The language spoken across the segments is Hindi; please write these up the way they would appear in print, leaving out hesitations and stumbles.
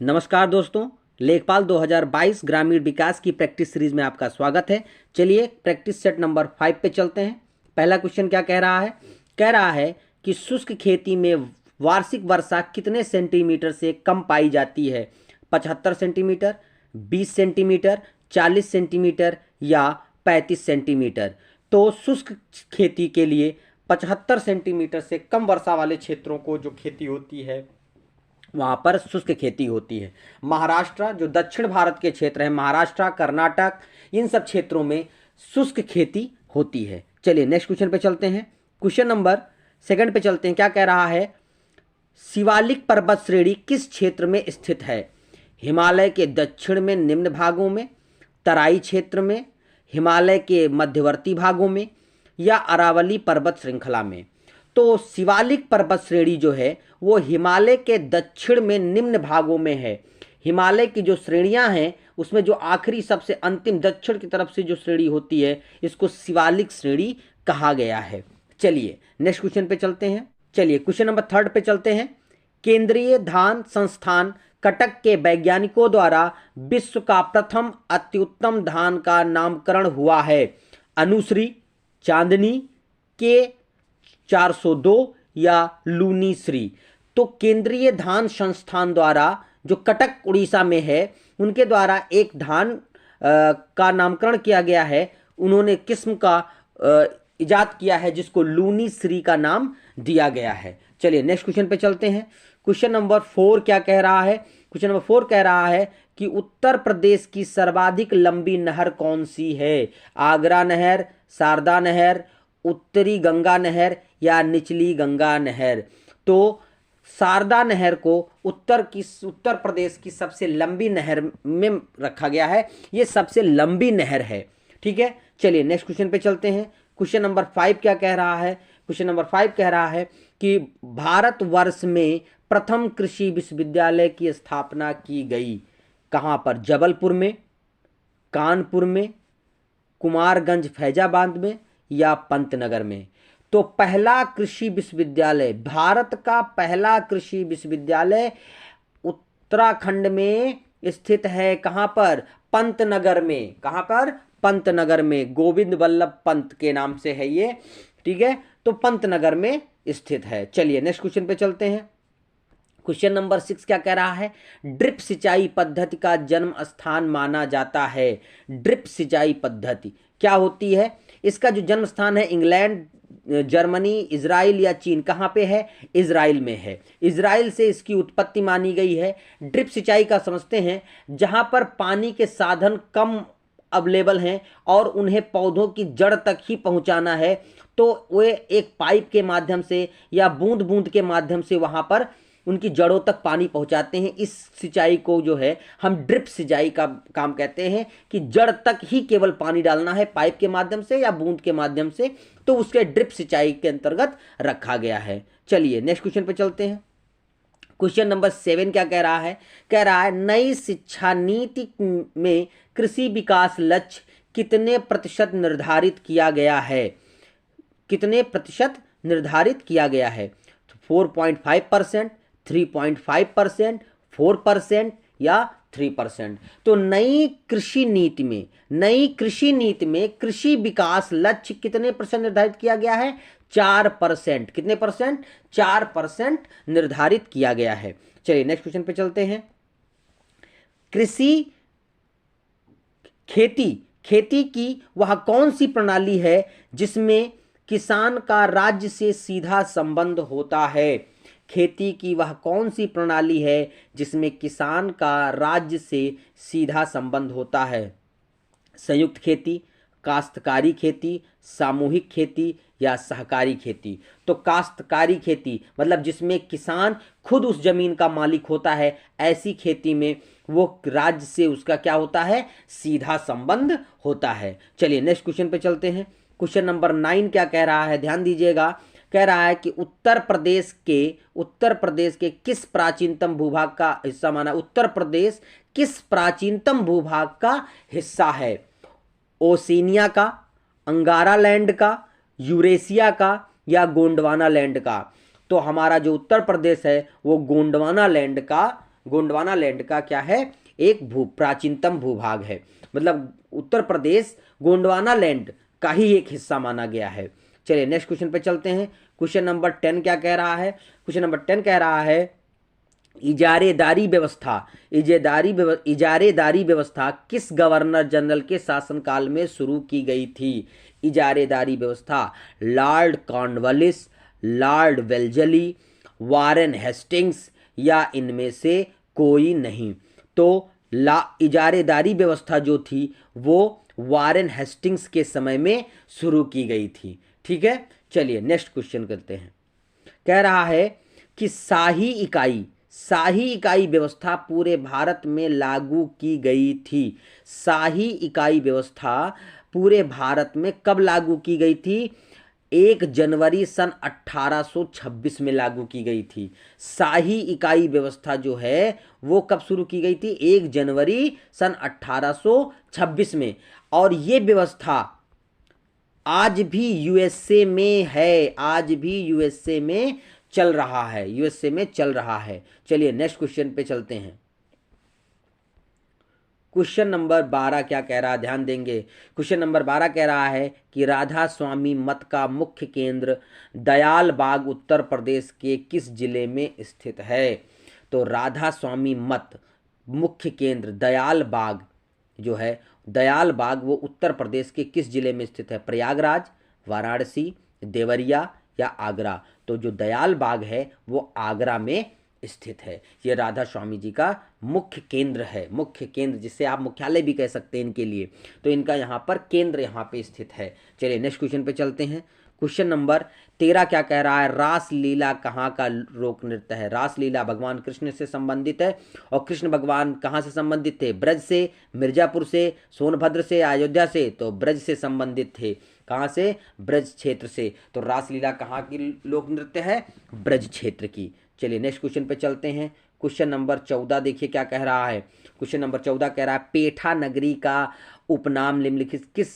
नमस्कार दोस्तों, लेखपाल 2022 ग्रामीण विकास की प्रैक्टिस सीरीज में आपका स्वागत है। चलिए प्रैक्टिस सेट नंबर 5 पे चलते हैं। पहला क्वेश्चन क्या कह रहा है? कह रहा है कि शुष्क खेती में वार्षिक वर्षा कितने सेंटीमीटर से कम पाई जाती है? 75 सेंटीमीटर, 20 सेंटीमीटर, 40 सेंटीमीटर या 35 सेंटीमीटर। तो शुष्क खेती के लिए 75 सेंटीमीटर से कम वर्षा वाले क्षेत्रों को जो खेती होती है वहाँ पर शुष्क खेती होती है। महाराष्ट्र, जो दक्षिण भारत के क्षेत्र हैं, महाराष्ट्र, कर्नाटक, इन सब क्षेत्रों में शुष्क खेती होती है। चलिए नेक्स्ट क्वेश्चन पे चलते हैं। क्वेश्चन नंबर 2 पे चलते हैं। क्या कह रहा है? शिवालिक पर्वत श्रेणी किस क्षेत्र में स्थित है? हिमालय के दक्षिण में निम्न भागों में, तराई क्षेत्र में, हिमालय के मध्यवर्ती भागों में या अरावली पर्वत श्रृंखला में। तो शिवालिक पर्वत श्रेणी जो है वो हिमालय के दक्षिण में निम्न भागों में है। हिमालय की जो श्रेणियां हैं उसमें जो आखिरी सबसे अंतिम दक्षिण की तरफ से जो श्रेणी होती है इसको शिवालिक श्रेणी कहा गया है। चलिए नेक्स्ट क्वेश्चन पे चलते हैं। चलिए क्वेश्चन नंबर 3 पे चलते हैं। केंद्रीय धान संस्थान कटक के वैज्ञानिकों द्वारा विश्व का प्रथम अत्युत्तम धान का नामकरण हुआ है। अनुश्री, चांदनी, के 402 या लूनी श्री। तो केंद्रीय धान संस्थान द्वारा जो कटक उड़ीसा में है उनके द्वारा एक धान का नामकरण किया गया है। उन्होंने किस्म का इजाद किया है जिसको लूनी श्री का नाम दिया गया है। चलिए नेक्स्ट क्वेश्चन पे चलते हैं। क्वेश्चन नंबर 4 क्या कह रहा है? क्वेश्चन नंबर 4 कह रहा है कि उत्तर प्रदेश की सर्वाधिक लंबी नहर कौन सी है? आगरा नहर, शारदा नहर, उत्तरी गंगा नहर या निचली गंगा नहर। तो शारदा नहर को उत्तर प्रदेश की सबसे लंबी नहर में रखा गया है। ये सबसे लंबी नहर है। ठीक है, चलिए नेक्स्ट क्वेश्चन पे चलते हैं। क्वेश्चन नंबर 5 क्या कह रहा है? क्वेश्चन नंबर 5 कह रहा है कि भारतवर्ष में प्रथम कृषि विश्वविद्यालय की स्थापना की गई। कहाँ पर? जबलपुर में, कानपुर में, कुमारगंज फैजाबाद में या पंतनगर में। तो पहला कृषि विश्वविद्यालय, भारत का पहला कृषि विश्वविद्यालय उत्तराखंड में स्थित है। कहाँ पर? पंतनगर में। कहाँ पर? पंतनगर में। गोविंद वल्लभ पंत के नाम से है ये। ठीक है, तो पंतनगर में स्थित है। चलिए नेक्स्ट क्वेश्चन पे चलते हैं। क्वेश्चन नंबर 6 क्या कह रहा है? ड्रिप सिंचाई पद्धति का जन्म स्थान माना जाता है। ड्रिप सिंचाई पद्धति क्या होती है? इसका जो जन्म स्थान है इंग्लैंड, जर्मनी, इजराइल या चीन। कहाँ पे है? इजराइल में है। इजराइल से इसकी उत्पत्ति मानी गई है। ड्रिप सिंचाई का समझते हैं जहाँ पर पानी के साधन कम अवेलेबल हैं और उन्हें पौधों की जड़ तक ही पहुँचाना है, तो वे एक पाइप के माध्यम से या बूंद बूंद के माध्यम से वहाँ पर उनकी जड़ों तक पानी पहुंचाते हैं। इस सिंचाई को जो है हम ड्रिप सिंचाई का काम कहते हैं कि जड़ तक ही केवल पानी डालना है पाइप के माध्यम से या बूंद के माध्यम से, तो उसके ड्रिप सिंचाई के अंतर्गत रखा गया है। चलिए नेक्स्ट क्वेश्चन पे चलते हैं। क्वेश्चन नंबर 7 क्या कह रहा है? कह रहा है नई शिक्षा नीति में कृषि विकास लक्ष्य कितने प्रतिशत निर्धारित किया गया है? कितने प्रतिशत निर्धारित किया गया है? 4.5%, 3.5%, 4% या 3%। तो नई कृषि नीति में कृषि विकास लक्ष्य कितने % निर्धारित किया गया है? 4%। कितने %? 4% निर्धारित किया गया है। चलिए नेक्स्ट क्वेश्चन पे चलते हैं। खेती की वह कौन सी प्रणाली है जिसमें किसान का राज्य से सीधा संबंध होता है? खेती की वह कौन सी प्रणाली है जिसमें किसान का राज्य से सीधा संबंध होता है? संयुक्त खेती, काश्तकारी खेती, सामूहिक खेती या सहकारी खेती। तो काश्तकारी खेती मतलब जिसमें किसान खुद उस जमीन का मालिक होता है, ऐसी खेती में वो राज्य से उसका क्या होता है? सीधा संबंध होता है। चलिए नेक्स्ट क्वेश्चन पे चलते हैं। क्वेश्चन नंबर 9 क्या कह रहा है? ध्यान दीजिएगा। कह रहा है कि उत्तर प्रदेश के किस प्राचीनतम भूभाग का हिस्सा माना? उत्तर प्रदेश किस प्राचीनतम भूभाग का हिस्सा है? ओशिनिया का, अंगारा लैंड का, यूरेशिया का या गोंडवाना लैंड का। तो हमारा जो उत्तर प्रदेश है वो गोंडवाना लैंड का गोंडवाना लैंड का क्या है, एक प्राचीनतम भूभाग है। मतलब उत्तर प्रदेश गोंडवाना लैंड का ही एक हिस्सा माना गया है। चलिए नेक्स्ट क्वेश्चन पे चलते हैं। क्वेश्चन नंबर 10 क्या कह रहा है? क्वेश्चन नंबर 10 कह रहा है इजारेदारी व्यवस्था किस गवर्नर जनरल के शासनकाल में शुरू की गई थी? इजारेदारी व्यवस्था Lord Cornwallis, Lord Wellesley, Warren Hastings या इनमें से कोई नहीं। तो इजारेदारी व्यवस्था जो थी वो वारेन हेस्टिंग्स के समय में शुरू की गई थी। ठीक है, चलिए नेक्स्ट क्वेश्चन करते हैं। कह रहा है कि शाही इकाई व्यवस्था पूरे भारत में लागू की गई थी। शाही इकाई व्यवस्था पूरे भारत में कब लागू की गई थी? 1 जनवरी सन 1826 में लागू की गई थी। शाही इकाई व्यवस्था जो है वो कब शुरू की गई थी? 1 जनवरी सन 1826 में। और ये व्यवस्था आज भी यूएसए में है, आज भी यूएसए में चल रहा है, यूएसए में चल रहा है। चलिए नेक्स्ट क्वेश्चन पे चलते हैं। क्वेश्चन नंबर 12 क्या कह रहा है, ध्यान देंगे। क्वेश्चन नंबर 12 कह रहा है कि राधा स्वामी मठ का मुख्य केंद्र दयाल बाग उत्तर प्रदेश के किस जिले में स्थित है? तो राधा स्वामी मठ मुख्य केंद्र दयाल बाग जो है, दयाल बाग वो उत्तर प्रदेश के किस जिले में स्थित है? प्रयागराज, वाराणसी, देवरिया या आगरा? तो जो दयाल बाग है वो आगरा में स्थित है। ये राधा स्वामी जी का मुख्य केंद्र है, मुख्य केंद्र जिसे आप मुख्यालय भी कह सकते हैं इनके लिए। तो इनका यहाँ पर केंद्र यहाँ पे स्थित है। चलिए नेक्स्ट क्वेश्चन पे चलते हैं। क्वेश्चन नंबर 13 क्या कह रहा है? रासलीला कहाँ का लोक नृत्य है? रासलीला भगवान कृष्ण से संबंधित है। और कृष्ण भगवान कहाँ से संबंधित थे? ब्रज से, मिर्जापुर से, सोनभद्र से, अयोध्या से? तो ब्रज से संबंधित थे। कहाँ से? ब्रज क्षेत्र से। तो रासलीला कहाँ की लोक नृत्य है? ब्रज क्षेत्र की। चलिए नेक्स्ट क्वेश्चन पे चलते हैं। क्वेश्चन नंबर 14 देखिए क्या कह रहा है। क्वेश्चन नंबर 14 कह रहा है पेठा नगरी का उपनाम निम्नलिखित किस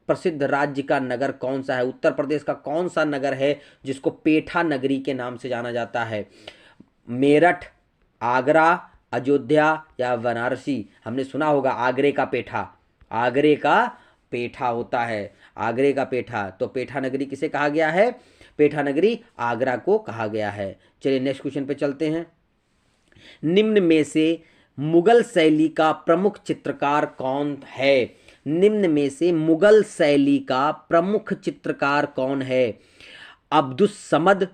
प्रसिद्ध राज्य का नगर कौन सा है? उत्तर प्रदेश का कौन सा नगर है जिसको पेठा नगरी के नाम से जाना जाता है? मेरठ, आगरा, अयोध्या या वाराणसी? हमने सुना होगा आगरे का पेठा, आगरे का पेठा होता है, आगरे का पेठा। तो पेठा नगरी किसे कहा गया है? पेठा नगरी आगरा को कहा गया है। चलिए नेक्स्ट क्वेश्चन पे चलते हैं। निम्न में से मुगल शैली का प्रमुख चित्रकार कौन है? निम्न में से मुगल शैली का प्रमुख चित्रकार कौन है? अब्दुस समद,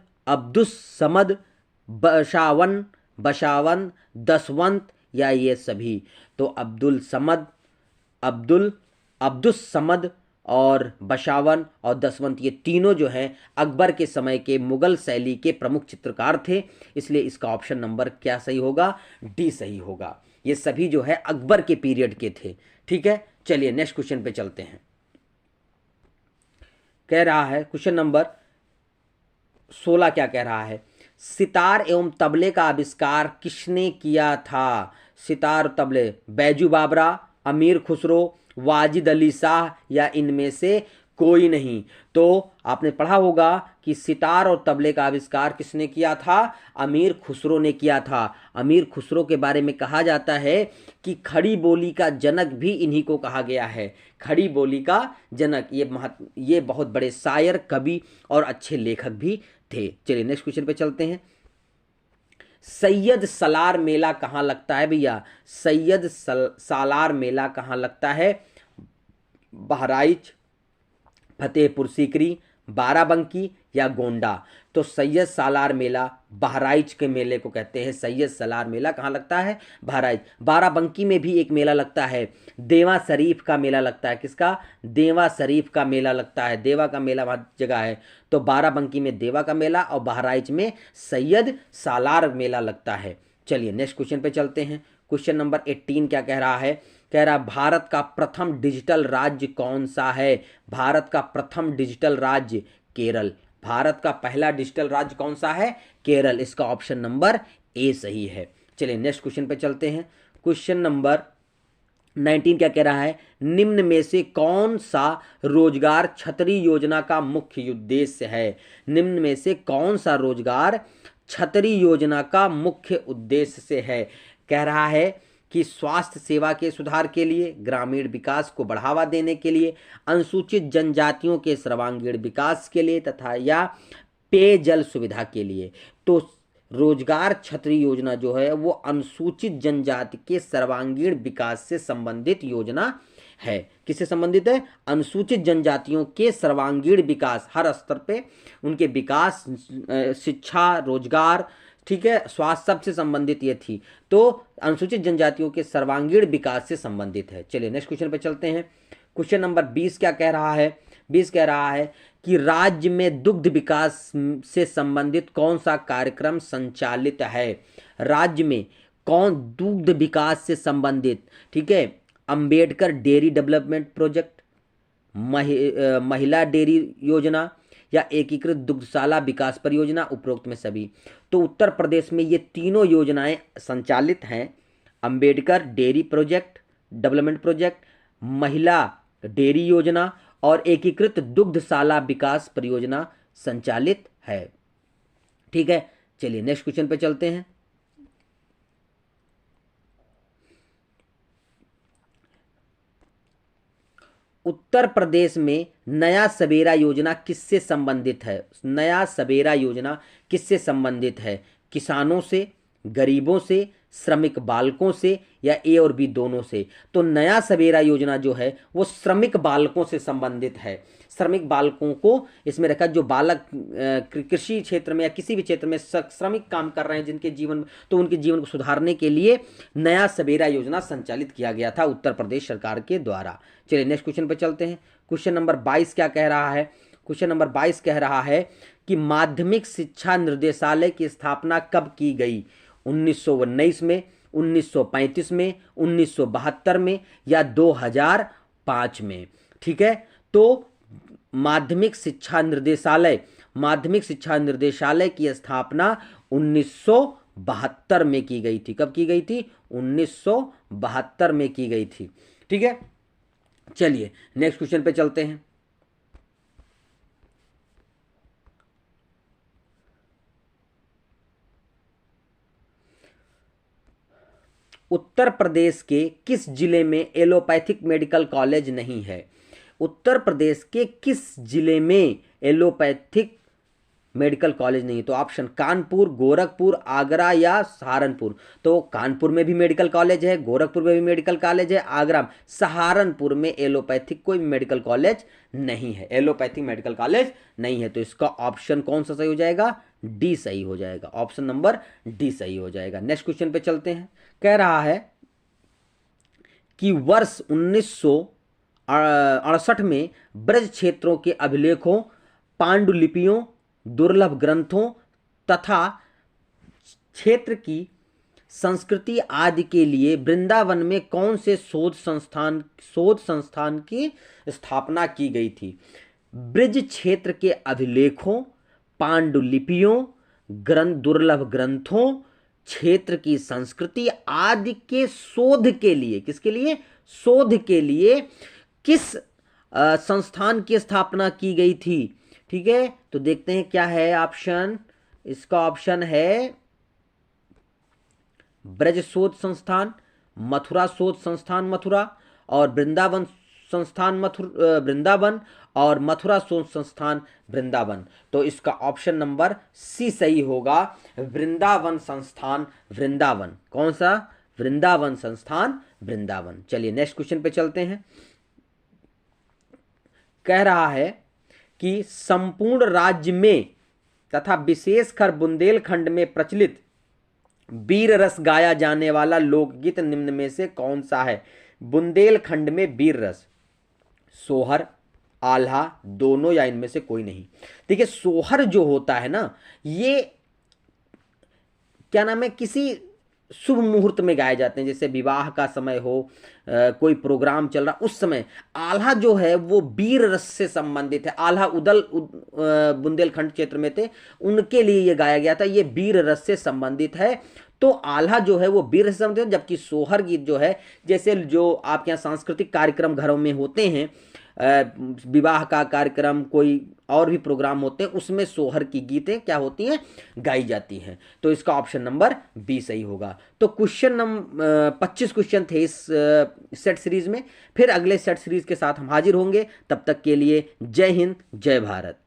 बशावन, दसवंत या ये सभी? तो अब्दुस समद और बशावन और दसवंत ये तीनों जो हैं अकबर के समय के मुगल शैली के प्रमुख चित्रकार थे। इसलिए इसका ऑप्शन नंबर क्या सही होगा? डी सही होगा। ये सभी जो है अकबर के पीरियड के थे। ठीक है, चलिए नेक्स्ट क्वेश्चन पे चलते हैं। कह रहा है क्वेश्चन नंबर 16 क्या कह रहा है? सितार एवं तबले का आविष्कार किसने किया था? सितार तबले बैजू बाबरा, अमीर खुसरो, वाजिद अली शाह या इनमें से कोई नहीं? तो आपने पढ़ा होगा कि सितार और तबले का आविष्कार किसने किया था? अमीर खुसरो ने किया था। अमीर खुसरो के बारे में कहा जाता है कि खड़ी बोली का जनक भी इन्हीं को कहा गया है। खड़ी बोली का जनक, ये बहुत बड़े शायर, कवि और अच्छे लेखक भी थे। चलिए नेक्स्ट क्वेश्चन पे चलते हैं। सैयद सालार मेला कहाँ लगता है भैया? सैयद सालार मेला कहाँ लगता है? बहराइच, फतेहपुर सीकरी, बाराबंकी या गोंडा? तो सैयद सालार मेला बहराइच के मेले को कहते हैं। सैयद सालार मेला कहाँ लगता है? बहराइच। बाराबंकी में भी एक मेला लगता है, देवा शरीफ का मेला लगता है। किसका? देवा शरीफ का मेला लगता है। देवा का मेला वहाँ जगह है। तो बाराबंकी में देवा का मेला और बहराइच में सैयद सालार मेला लगता है। चलिए नेक्स्ट क्वेश्चन पे चलते हैं। क्वेश्चन नंबर 18 क्या कह रहा है? कह रहा भारत का प्रथम डिजिटल राज्य कौन सा है? भारत का प्रथम डिजिटल राज्य केरल। भारत का पहला डिजिटल राज्य कौन सा है? केरल। इसका ऑप्शन नंबर ए सही है। चलिए नेक्स्ट क्वेश्चन पे चलते हैं। क्वेश्चन नंबर 19 क्या कह रहा है? निम्न में से कौन सा रोजगार छतरी योजना का मुख्य उद्देश्य है? निम्न में से कौन सा रोजगार छतरी योजना का मुख्य उद्देश्य से है? कह रहा है कि स्वास्थ्य सेवा के सुधार के लिए, ग्रामीण विकास को बढ़ावा देने के लिए, अनुसूचित जनजातियों के सर्वांगीण विकास के लिए तथा या पेयजल सुविधा के लिए। तो रोजगार छतरी योजना जो है वो अनुसूचित जनजाति के सर्वांगीण विकास से संबंधित योजना है। किससे संबंधित है? अनुसूचित जनजातियों के सर्वांगीण विकास, हर स्तर पे उनके विकास, शिक्षा, रोजगार, ठीक है, स्वास्थ्य, सबसे संबंधित ये थी। तो अनुसूचित जनजातियों के सर्वांगीण विकास से संबंधित है। चलिए नेक्स्ट क्वेश्चन पे चलते हैं। क्वेश्चन नंबर 20 क्या कह रहा है? 20 कह रहा है कि राज्य में दुग्ध विकास से संबंधित कौन सा कार्यक्रम संचालित है? राज्य में कौन दुग्ध विकास से संबंधित, ठीक है, अंबेडकर डेयरी डेवलपमेंट प्रोजेक्ट, महिला डेयरी योजना या एकीकृत दुग्धशाला विकास परियोजना, उपरोक्त में सभी। तो उत्तर प्रदेश में ये तीनों योजनाएं संचालित हैं। Ambedkar dairy project development project, महिला डेयरी योजना और एकीकृत दुग्धशाला विकास परियोजना संचालित है। ठीक है, चलिए नेक्स्ट क्वेश्चन पे चलते हैं। उत्तर प्रदेश में नया सवेरा योजना किससे संबंधित है? नया सवेरा योजना किससे संबंधित है? किसानों से, गरीबों से, श्रमिक बालकों से या ए और बी दोनों से? तो नया सवेरा योजना जो है वो श्रमिक बालकों से संबंधित है। श्रमिक बालकों को इसमें रखा, जो बालक कृषि क्षेत्र में या किसी भी क्षेत्र में श्रमिक काम कर रहे हैं जिनके जीवन, तो उनके जीवन को सुधारने के लिए नया सवेरा योजना संचालित किया गया था उत्तर प्रदेश सरकार के द्वारा। चलिए नेक्स्ट क्वेश्चन पर चलते हैं। क्वेश्चन नंबर 22 क्या कह रहा है? क्वेश्चन नंबर 22 कह रहा है कि माध्यमिक शिक्षा निर्देशालय की स्थापना कब की गई? 1919 में, 1935 में, 1972 में या 2005 में? ठीक है, तो माध्यमिक शिक्षा निर्देशालय की स्थापना 1972 में की गई थी। कब की गई थी? 1972 में की गई थी। ठीक है, चलिए नेक्स्ट क्वेश्चन पे चलते हैं। उत्तर प्रदेश के किस जिले में एलोपैथिक मेडिकल कॉलेज नहीं है? उत्तर प्रदेश के किस जिले में एलोपैथिक मेडिकल कॉलेज नहीं है? तो ऑप्शन कानपुर, गोरखपुर, आगरा या सहारनपुर। तो कानपुर में भी मेडिकल कॉलेज है, गोरखपुर में भी मेडिकल कॉलेज है, आगरा, सहारनपुर में एलोपैथिक कोई मेडिकल कॉलेज नहीं है, एलोपैथिक मेडिकल कॉलेज नहीं है। तो इसका ऑप्शन कौन सा सही हो जाएगा? डी सही हो जाएगा। ऑप्शन नंबर डी सही हो जाएगा। नेक्स्ट क्वेश्चन पे चलते हैं। कह रहा है कि वर्ष 1968 में ब्रज क्षेत्रों के अभिलेखों, पांडुलिपियों, दुर्लभ ग्रंथों तथा क्षेत्र की संस्कृति आदि के लिए वृंदावन में कौन से शोध संस्थान की स्थापना की गई थी? ब्रज क्षेत्र के अभिलेखों, पांडुलिपियों, दुर्लभ ग्रंथों, क्षेत्र की संस्कृति आदि के शोध के लिए, किसके लिए? शोध के लिए किस संस्थान की स्थापना की गई थी? ठीक है, तो देखते हैं क्या है ऑप्शन। इसका ऑप्शन है ब्रज शोध संस्थान, मथुरा शोध संस्थान मथुरा, और वृंदावन संस्थान वृंदावन, और मथुरा शोध संस्थान वृंदावन। तो इसका ऑप्शन नंबर सी सही होगा, वृंदावन संस्थान वृंदावन। कौन सा? वृंदावन संस्थान वृंदावन। चलिए नेक्स्ट क्वेश्चन पे चलते हैं। कह रहा है कि संपूर्ण राज्य में तथा विशेषकर बुंदेलखंड में प्रचलित वीर रस गाया जाने वाला लोकगीत निम्न में से कौन सा है? बुंदेलखंड में वीर रस, सोहर, आल्हा, दोनों या इनमें से कोई नहीं। देखिए सोहर जो होता है ना, ये क्या नाम है, किसी शुभ मुहूर्त में गाए जाते हैं, जैसे विवाह का समय हो, कोई प्रोग्राम चल रहा उस समय। आल्हा जो है वो वीर रस से संबंधित है। आल्हा बुंदेलखंड क्षेत्र में थे, उनके लिए ये गाया गया था, ये वीर रस से संबंधित है। तो आल्हा जो है वो वीर रस से संबंधित है, जबकि सोहर गीत जो है, जैसे जो आपके यहाँ सांस्कृतिक कार्यक्रम घरों में होते हैं, विवाह का कार्यक्रम, कोई और भी प्रोग्राम होते हैं, उसमें सोहर की गीतें क्या होती हैं, गाई जाती हैं। तो इसका ऑप्शन नंबर बी सही होगा। तो क्वेश्चन नंबर 25 क्वेश्चन थे इस सेट सीरीज में। फिर अगले सेट सीरीज के साथ हम हाजिर होंगे, तब तक के लिए जय हिंद, जय भारत।